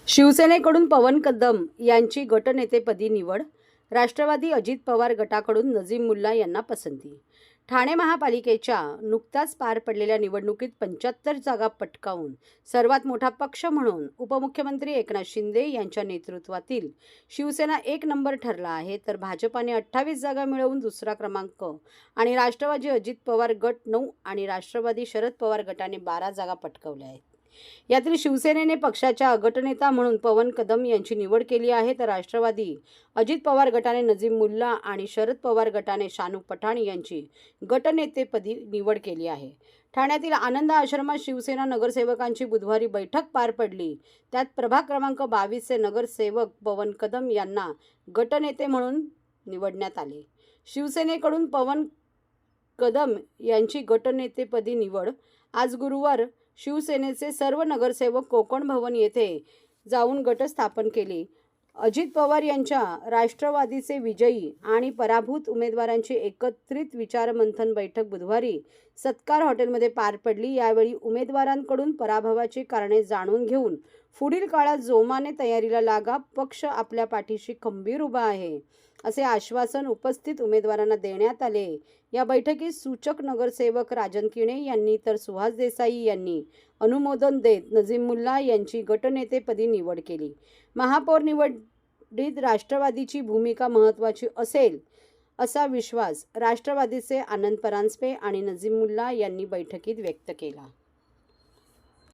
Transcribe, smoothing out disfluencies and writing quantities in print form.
शिवसेनेकडून पवन कदम यांची गटनेतेपदी निवड. राष्ट्रवादी अजित पवार गटाकडून नजीम मुल्ला यांना पसंती. ठाणे महापालिकेच्या नुकत्याच पार पडलेल्या निवडणुकीत 75 जागा पटकावून सर्वात मोठा पक्ष म्हणून उपमुख्यमंत्री एकनाथ शिंदे यांच्या नेतृत्वातील शिवसेना एक नंबर ठरला आहे, तर भाजपाने 28 जागा मिळवून दुसरा क्रमांक आणि राष्ट्रवादी अजित पवार गट 9 आणि राष्ट्रवादी शरद पवार गटाने 12 जागा पटकावल्या आहेत. यातील शिवसेनेने पक्षाच्या गटनेता म्हणून पवन कदम यांची निवड केली आहे, तर राष्ट्रवादी अजित पवार गटाने नजीम मुल्ला आणि शरद पवार गटाने शानू पठाण यांची गटनेतेपदी निवड केली आहे. ठाण्यातील आनंद आश्रमात शिवसेना नगरसेवकांची बुधवारी बैठक पार पडली. त्यात प्रभाग क्रमांक 22 चे नगरसेवक पवन कदम यांना गटनेते म्हणून निवडण्यात आले. शिवसेनेकडून पवन कदम यांची गटनेतेपदी निवड. आज गुरुवार शिवसेनेचे सर्व नगरसेवक कोकण भवन येथे जाऊन गट स्थापन केले. अजित पवार यांच्या राष्ट्रवादीचे विजयी आणि पराभूत उमेदवारांची एकत्रित विचारमंथन बैठक बुधवारी सत्कार हॉटेलमध्ये पार पडली. यावेळी उमेदवारांकडून पराभवाची कारणे जाणून घेऊन पुढील काळात जोमाने तयारीला लागा, पक्ष आपल्या पाठीशी खंबीर उभा आहे, असे आश्वासन उपस्थित उमेदवारांना देण्यात आले. या बैठकीत सूचक नगरसेवक राजन किणे यांनी तर सुहास देसाई यांनी अनुमोदन देत नजीम मुल्ला यांची गटनेतेपदी निवड केली. महापौर निवडीत राष्ट्रवादीची भूमिका महत्त्वाची असेल असा विश्वास राष्ट्रवादीचे आनंद परांजपे आणि नजीम मुल्ला यांनी बैठकीत व्यक्त केला.